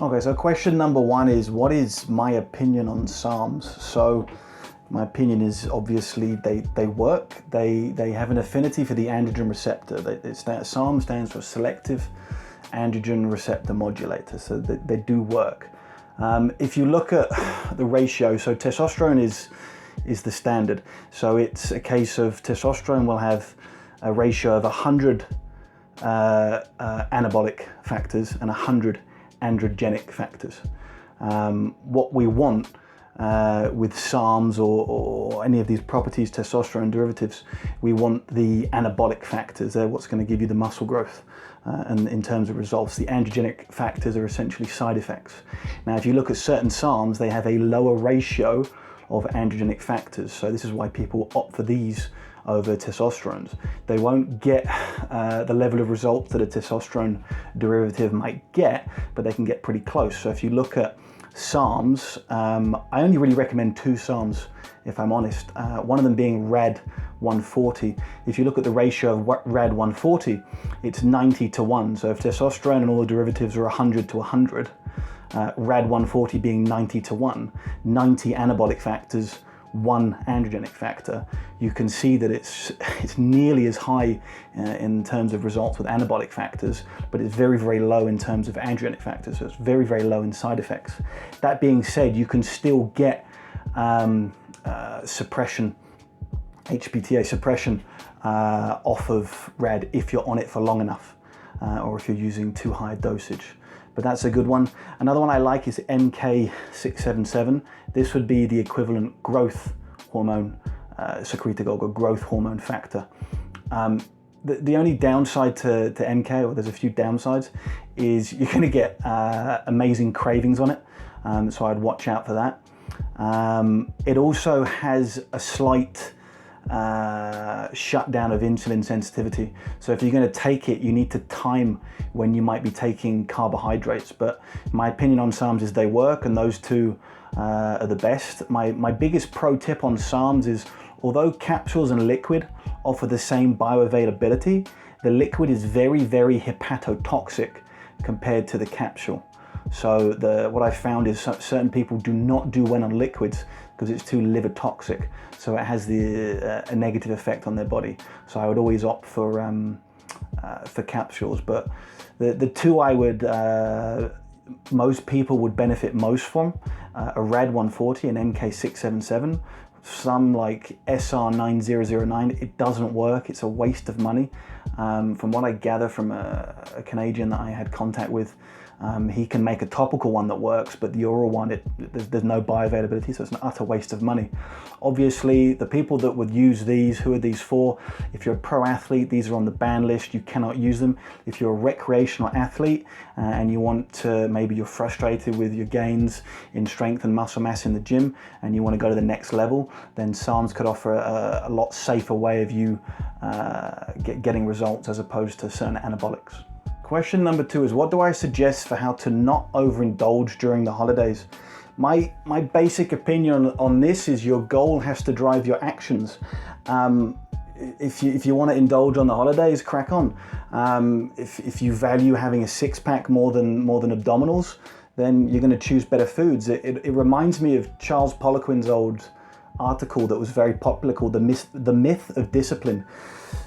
Okay, so question number one is, what is my opinion on SARMs? So my opinion is obviously they work. They have an affinity for the androgen receptor. SARM stands for selective androgen receptor modulator, so they do work. If you look at the ratio, so testosterone is the standard. So it's a case of testosterone will have a ratio of 100 anabolic factors and 100 androgenic factors. What we want with SARMs or any of these properties, testosterone derivatives, we want the anabolic factors. They're what's going to give you the muscle growth and in terms of results. The androgenic factors are essentially side effects. Now, if you look at certain SARMs, they have a lower ratio of androgenic factors. So this is why people opt for these over testosterones. They won't get the level of results that a testosterone derivative might get, but they can get pretty close. So if you look at SARMs, I only really recommend two SARMs, if I'm honest. One of them being RAD 140. If you look at the ratio of RAD 140, it's 90:1. So if testosterone and all the derivatives are 100:100, RAD 140 being 90:1, 90 anabolic factors, 1 androgenic factor, you can see that it's nearly as high in terms of results with anabolic factors, but it's very, very low in terms of androgenic factors. So it's very, very low in side effects. That being said, you can still get suppression, HPTA suppression off of RAD if you're on it for long enough, or if you're using too high a dosage. But that's a good one. Another one I like is MK677. This would be the equivalent growth hormone secretagogue, or growth hormone factor. The only downside to MK, or there's a few downsides, is you're going to get amazing cravings on it. So I'd watch out for that. It also has a slight shutdown of insulin sensitivity. So if you're going to take it, you need to time when you might be taking carbohydrates. But my opinion on SARMs is they work, and those two are the best. My biggest pro tip on SARMs is, although capsules and liquid offer the same bioavailability, the liquid is very, very hepatotoxic compared to the capsule. So what I found is certain people do not do well on liquids because it's too liver toxic. So it has a negative effect on their body. So I would always opt for capsules. But the two I would, most people would benefit most from, a RAD 140 and MK677. Some like SR9009, it doesn't work. It's a waste of money. From what I gather from a Canadian that I had contact with, he can make a topical one that works, but the oral one, there's no bioavailability, so it's an utter waste of money. Obviously, the people that would use these, who are these for? If you're a pro athlete, these are on the ban list, you cannot use them. If you're a recreational athlete and you want to, maybe you're frustrated with your gains in strength and muscle mass in the gym and you want to go to the next level, then SARMs could offer a lot safer way of you getting results as opposed to certain anabolics. Question number two is, what do I suggest for how to not overindulge during the holidays? My basic opinion on this is your goal has to drive your actions. If you want to indulge on the holidays, crack on. If you value having a six-pack more than abdominals, then you're going to choose better foods. It reminds me of Charles Poliquin's old article that was very popular called The Myth of Discipline.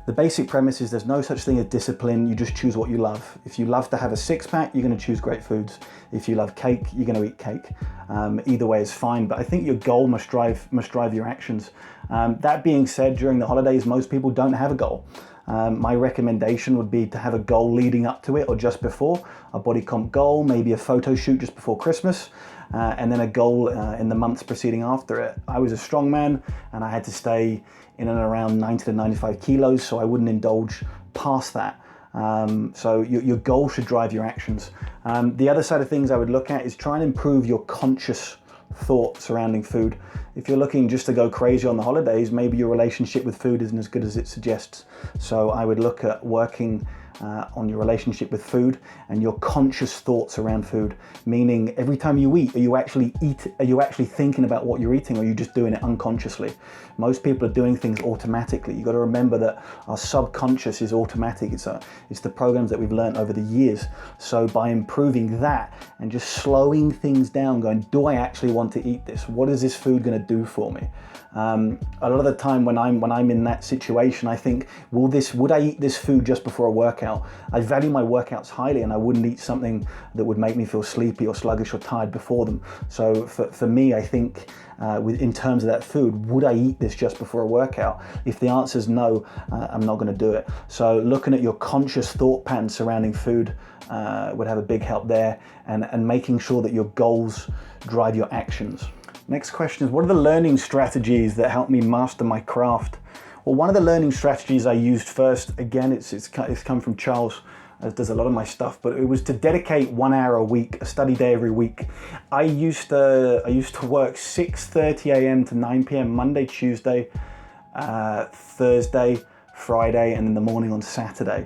The basic premise is there's no such thing as discipline, you just choose what you love. If you love to have a six-pack, you're going to choose great foods. If you love cake, you're going to eat cake. Either way is fine, but I think your goal must drive your actions. That being said, during the holidays, most people don't have a goal. My recommendation would be to have a goal leading up to it or just before, a body comp goal, maybe a photo shoot just before Christmas, and then a goal in the months preceding after it. I was a strong man and I had to stay in and around 90 to 95 kilos, so I wouldn't indulge past that. So your goal should drive your actions. The other side of things I would look at is try and improve your conscious thought surrounding food. If you're looking just to go crazy on the holidays, maybe your relationship with food isn't as good as it suggests. So I would look at working on your relationship with food and your conscious thoughts around food. Meaning, every time you eat, are you actually thinking about what you're eating, or are you just doing it unconsciously? Most people are doing things automatically. You've got to remember that our subconscious is automatic. It's the programs that we've learned over the years. So by improving that and just slowing things down, going, do I actually want to eat this? What is this food going to do for me? A lot of the time when I'm in that situation, I think, would I eat this food just before a workout? I value my workouts highly, and I wouldn't eat something that would make me feel sleepy or sluggish or tired before them. So for me, I think in terms of that food, would I eat this just before a workout? If the answer is no, I'm not going to do it. So looking at your conscious thought patterns surrounding food would have a big help there, and making sure that your goals drive your actions. Next question is, what are the learning strategies that help me master my craft? Well, one of the learning strategies I used first, again, it's come from Charles, as does a lot of my stuff, but it was to dedicate 1 hour a week, a study day every week. I used to work 6:30 a.m. to 9 p.m. Monday, Tuesday, Thursday, Friday, and in the morning on Saturday.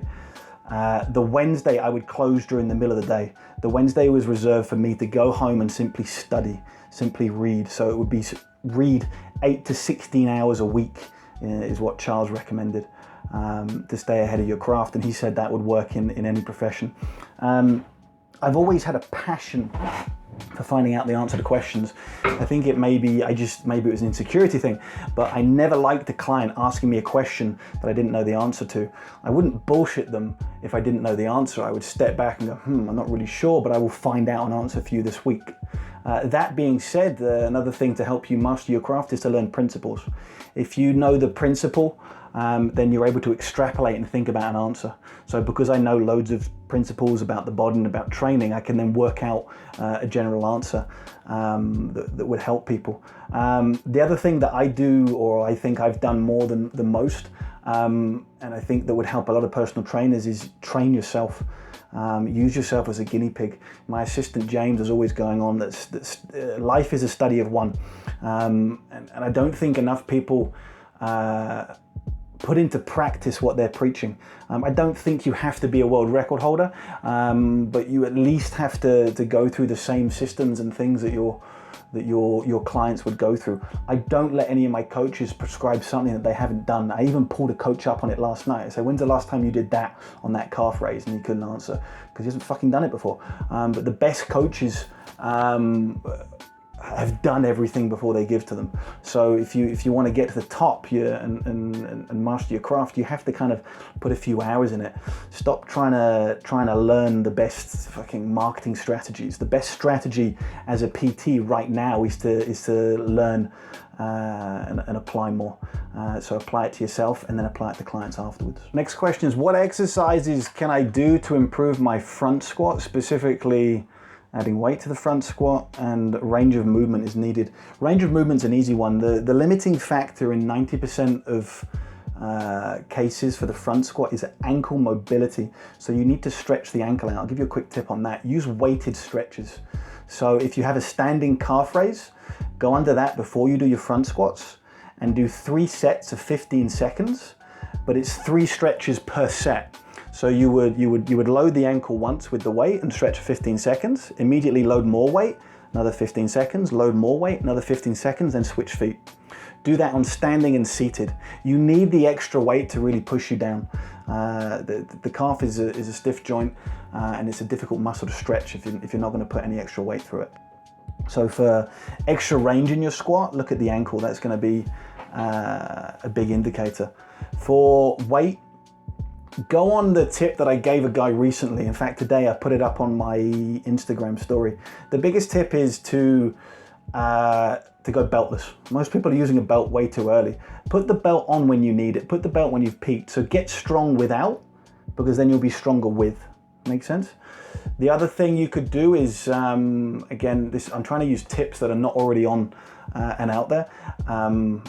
The Wednesday I would close during the middle of the day. The Wednesday was reserved for me to go home and simply study, simply read. So it would be read 8 to 16 hours a week is what Charles recommended to stay ahead of your craft. And he said that would work in any profession. I've always had a passion for finding out the answer to questions. I think maybe it was an insecurity thing, but I never liked a client asking me a question that I didn't know the answer to. I wouldn't bullshit them if I didn't know the answer. I would step back and go, I'm not really sure, but I will find out an answer for you this week. That being said, another thing to help you master your craft is to learn principles. If you know the principle, then you're able to extrapolate and think about an answer. So because I know loads of principles about the body and about training, I can then work out a general answer that would help people. The other thing that I do, or I think I've done more than most, and I think that would help a lot of personal trainers, is train yourself. Use yourself as a guinea pig. My assistant James is always going on that life is a study of one, and I don't think enough people put into practice what they're preaching. I don't think you have to be a world record holder, but you at least have to go through the same systems and things that your clients would go through. I don't let any of my coaches prescribe something that they haven't done. I even pulled a coach up on it last night. I said, when's the last time you did that on that calf raise? And he couldn't answer because he hasn't fucking done it before. But the best coaches have done everything before they give to them. So if you want to get to the top and master your craft, you have to kind of put a few hours in it. Stop trying to learn the best fucking marketing strategies. The best strategy as a PT right now is to learn and apply more. So apply it to yourself and then apply it to clients afterwards. Next question is, what exercises can I do to improve my front squat, specifically adding weight to the front squat, and range of movement is needed. Range of movement's an easy one. The limiting factor in 90% of cases for the front squat is ankle mobility. So you need to stretch the ankle out. I'll give you a quick tip on that. Use weighted stretches. So if you have a standing calf raise, go under that before you do your front squats and do 3 sets of 15 seconds, but it's 3 stretches per set. So you would load the ankle once with the weight and stretch for 15 seconds, immediately load more weight, another 15 seconds, load more weight, another 15 seconds, then switch feet. Do that on standing and seated. You need the extra weight to really push you down. The calf is a stiff joint and it's a difficult muscle to stretch if you're not going to put any extra weight through it. So for extra range in your squat, look at the ankle. That's going to be a big indicator. For weight, go on the tip that I gave a guy recently. In fact, today I put it up on my Instagram story. The biggest tip is to go beltless. Most people are using a belt way too early. Put the belt on when you need it. Put the belt when you've peaked. So get strong without, because then you'll be stronger with. Make sense? The other thing you could do is, again, I'm trying to use tips that are not already on and out there. On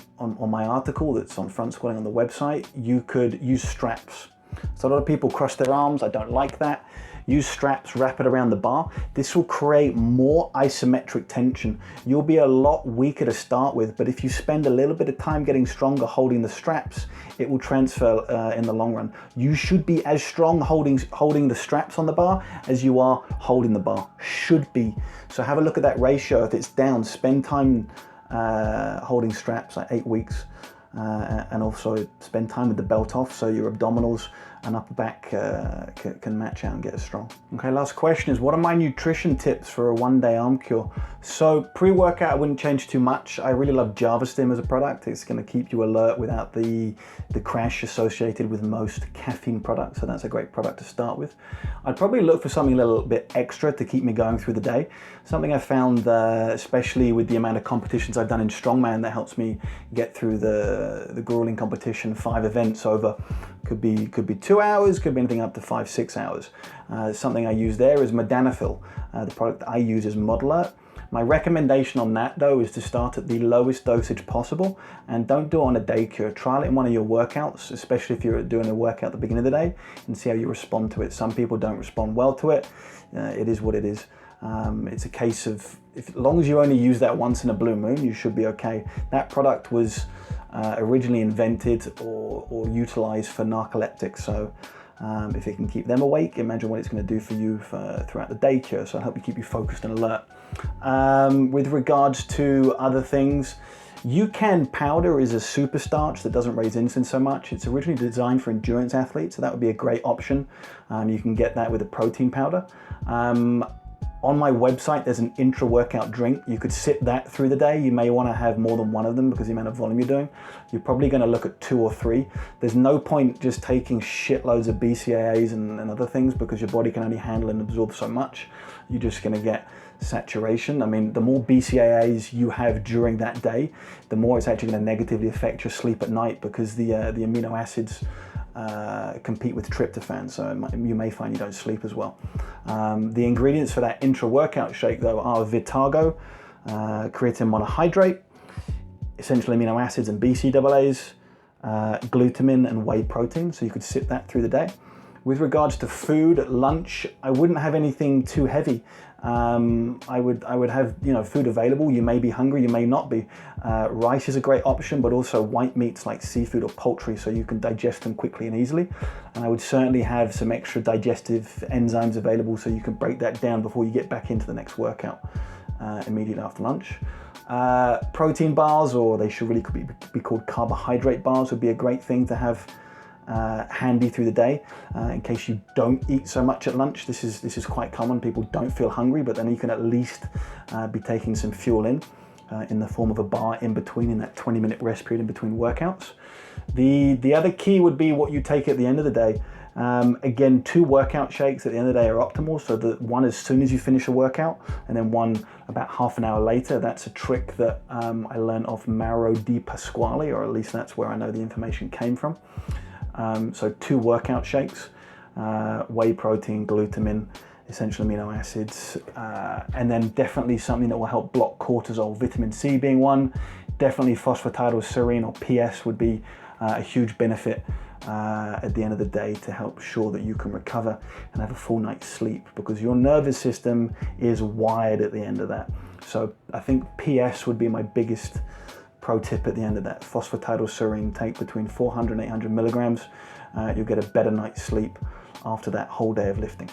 my article that's on front squatting on the website, you could use straps. So a lot of people cross their arms. I don't like that. use straps, wrap it around the bar. This will create more isometric tension. You'll be a lot weaker to start with, but if you spend a little bit of time getting stronger holding the straps, it will transfer in the long run. You should be as strong holding the straps on the bar as you are holding the bar. Should be. So have a look at that ratio. If it's down, spend time holding straps, like 8 weeks. And also spend time with the belt off so your abdominals and upper back can match out and get as strong. Okay, last question is, what are my nutrition tips for a 1-day arm cure? So pre-workout, I wouldn't change too much. I really love JavaStim as a product. It's going to keep you alert without the crash associated with most caffeine products. So that's a great product to start with. I'd probably look for something a little bit extra to keep me going through the day. Something I found, especially with the amount of competitions I've done in strongman, that helps me get through the grueling competition, 5 events over, could be 2 hours, could be anything up to 5-6 hours. Something I use there is modafinil. The product I use is Modalert. My recommendation on that though is to start at the lowest dosage possible and don't do it on a day cure. Trial it in one of your workouts, especially if you're doing a workout at the beginning of the day, and see how you respond to it. Some people don't respond well to it. It is what it is. It's a case of, as long as you only use that once in a blue moon, you should be okay. That product was originally invented or utilized for narcoleptics. So if it can keep them awake, imagine what it's going to do for you throughout the day cure. So it'll help you keep you focused and alert. With regards to other things, UCAN powder is a super starch that doesn't raise insulin so much. It's originally designed for endurance athletes, so that would be a great option. You can get that with a protein powder. On my website, there's an intra-workout drink. You could sip that through the day. You may want to have more than one of them because of the amount of volume you're doing. You're probably going to look at 2 or 3. There's no point just taking shitloads of BCAAs and other things because your body can only handle and absorb so much. You're just going to get saturation. I mean, the more BCAAs you have during that day, the more it's actually going to negatively affect your sleep at night because the amino acids compete with tryptophan, so you may find you don't sleep as well. The ingredients for that intra-workout shake though are Vitago, creatine monohydrate, essential amino acids and BCAAs, glutamine and whey protein, so you could sip that through the day. With regards to food, at lunch, I wouldn't have anything too heavy. I would have food available. You may be hungry, you may not be. Rice is a great option, but also white meats like seafood or poultry, so you can digest them quickly and easily. And I would certainly have some extra digestive enzymes available so you can break that down before you get back into the next workout immediately after lunch. Protein bars, or they should really be called carbohydrate bars, would be a great thing to have handy through the day in case you don't eat so much at lunch. This is quite common. People don't feel hungry, but then you can at least be taking some fuel in the form of a bar in between, in that 20-minute rest period in between workouts. The other key would be what you take at the end of the day. Again, 2 workout shakes at the end of the day are optimal. So the one as soon as you finish a workout, and then one about half an hour later. That's a trick that I learned off Mauro Di Pasquale, or at least that's where I know the information came from. So 2 workout shakes, whey protein, glutamine, essential amino acids, and then definitely something that will help block cortisol, vitamin C being one. Definitely phosphatidylserine or PS would be a huge benefit at the end of the day to help ensure that you can recover and have a full night's sleep, because your nervous system is wired at the end of that. So I think PS would be my biggest pro tip at the end of that. Phosphatidylserine, take between 400 and 800 milligrams. You'll get a better night's sleep after that whole day of lifting.